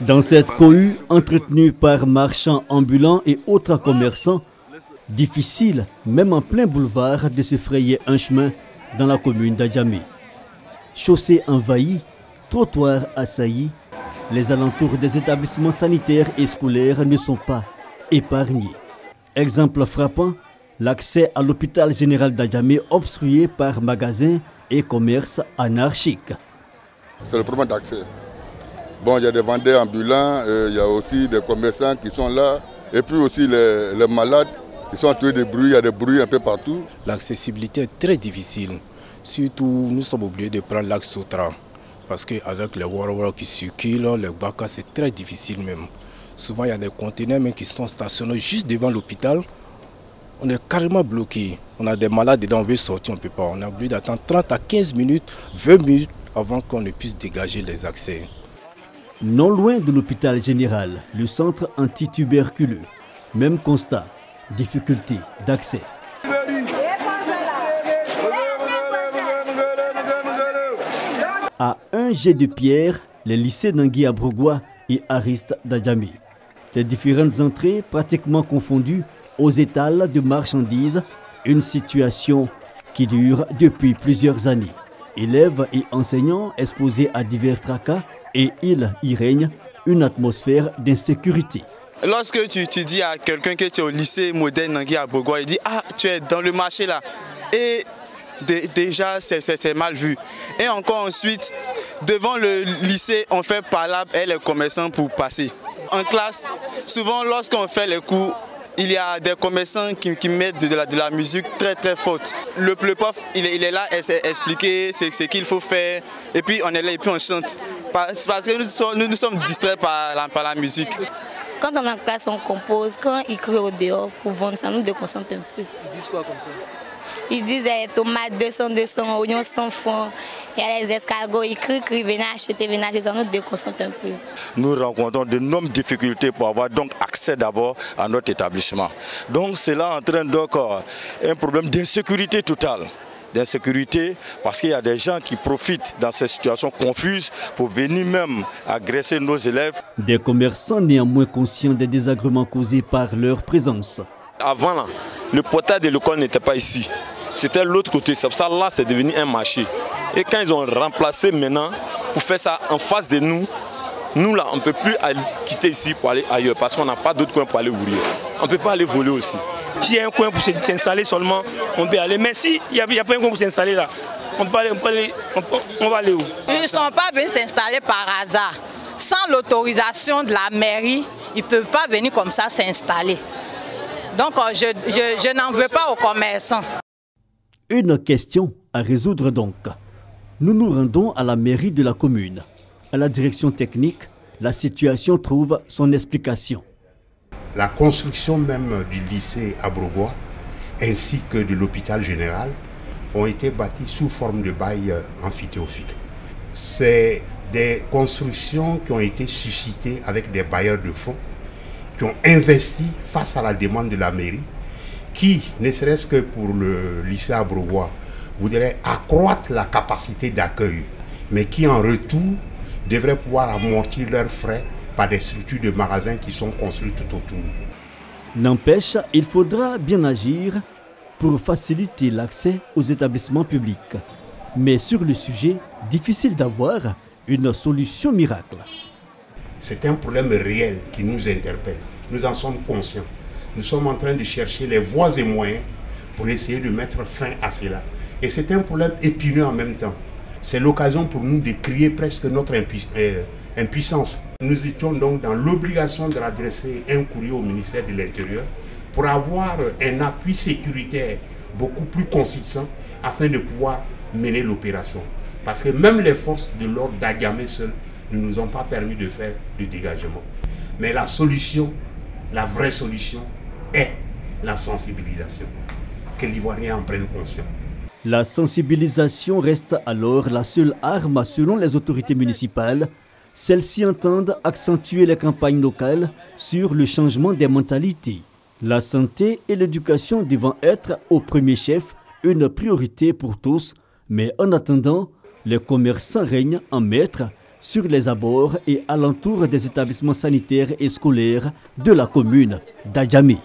Dans cette cohue entretenue par marchands ambulants et autres commerçants, difficile, même en plein boulevard, de se frayer un chemin dans la commune d'Adjamé. Chaussées envahies, trottoirs assaillis, les alentours des établissements sanitaires et scolaires ne sont pas épargnés. Exemple frappant, l'accès à l'hôpital général d'Adjamé obstrué par magasins et commerces anarchiques. C'est le problème d'accès. Bon, il y a des vendeurs ambulants, il y a aussi des commerçants qui sont là, et puis aussi les malades qui sont entourés de bruit, il y a des bruits un peu partout. L'accessibilité est très difficile, surtout nous sommes obligés de prendre l'axe Sotra, parce qu'avec les Wara qui circulent, les Baka, c'est très difficile même. Souvent il y a des conteneurs même qui sont stationnés juste devant l'hôpital, on est carrément bloqué. On a des malades dedans, on veut sortir, on ne peut pas. On a obligé d'attendre 30 à 15 minutes, 20 minutes avant qu'on ne puisse dégager les accès. Non loin de l'hôpital général, le centre antituberculeux. Même constat, difficulté d'accès. À un jet de pierre, les lycées Nangui Abrogoua et Ariste d'Adjamé. Les différentes entrées pratiquement confondues aux étals de marchandises, une situation qui dure depuis plusieurs années. Élèves et enseignants exposés à divers tracas et il y règne une atmosphère d'insécurité. Lorsque tu dis à quelqu'un que tu es au lycée moderne Nangui Abrogoua, il dit « Ah, tu es dans le marché là ». Et déjà, c'est mal vu. Et encore ensuite, devant le lycée, on fait palabre et les commerçants pour passer. En classe, souvent lorsqu'on fait les cours, il y a des commerçants qui mettent de la musique très très forte. Le prof, il est là à expliquer ce qu'il faut faire. Et puis on est là et puis on chante. Parce que nous sommes distraits par la musique. Quand on est en classe, on compose. Quand ils crient au dehors pour vendre, ça nous déconcentre un peu. Ils disent quoi comme ça? Ils disent tomates 200, oignons 100 francs. Il y a les escargots, ils crient, venez acheter, ça nous déconcentre un peu. Nous rencontrons d'énormes difficultés pour avoir donc accès d'abord à notre établissement. Donc cela entraîne donc un problème d'insécurité totale. D'insécurité parce qu'il y a des gens qui profitent dans ces situations confuses pour venir même agresser nos élèves. Des commerçants néanmoins conscients des désagréments causés par leur présence. Avant, là, le portail de l'école n'était pas ici. C'était l'autre côté. C'est pour ça là, c'est devenu un marché. Et quand ils ont remplacé maintenant, pour faire ça en face de nous, nous là, on ne peut plus quitter ici pour aller ailleurs parce qu'on n'a pas d'autre coin pour aller ouvrir. On ne peut pas aller voler aussi. S'il y a un coin pour s'installer seulement, on peut aller. Mais s'il n'y a pas un coin pour s'installer là, on va aller où? Ils ne sont pas venus s'installer par hasard. Sans l'autorisation de la mairie, ils ne peuvent pas venir comme ça s'installer. Donc je n'en veux pas aux commerçants. Une question à résoudre donc. Nous nous rendons à la mairie de la commune. À la direction technique, la situation trouve son explication. La construction même du lycée Abrogoua ainsi que de l'hôpital général ont été bâtis sous forme de bail amphithéophile. C'est des constructions qui ont été suscitées avec des bailleurs de fonds qui ont investi face à la demande de la mairie qui, ne serait-ce que pour le lycée Abrogoua, voudrait accroître la capacité d'accueil, mais qui en retour devraient pouvoir amortir leurs frais par des structures de magasins qui sont construites tout autour. N'empêche, il faudra bien agir pour faciliter l'accès aux établissements publics. Mais sur le sujet, difficile d'avoir une solution miracle. C'est un problème réel qui nous interpelle. Nous en sommes conscients. Nous sommes en train de chercher les voies et moyens pour essayer de mettre fin à cela. Et c'est un problème épineux en même temps. C'est l'occasion pour nous de crier presque notre impuissance. Nous étions donc dans l'obligation de adresser un courrier au ministère de l'Intérieur pour avoir un appui sécuritaire beaucoup plus consistant afin de pouvoir mener l'opération. Parce que même les forces de l'ordre d'Adjamé seules ne nous ont pas permis de faire le dégagement. Mais la solution, la vraie solution, est la sensibilisation. Que l'Ivoirien en prenne conscience. La sensibilisation reste alors la seule arme selon les autorités municipales. Celles-ci entendent accentuer les campagnes locales sur le changement des mentalités. La santé et l'éducation devant être au premier chef une priorité pour tous. Mais en attendant, les commerçants règnent en maître sur les abords et alentours des établissements sanitaires et scolaires de la commune d'Adjamé.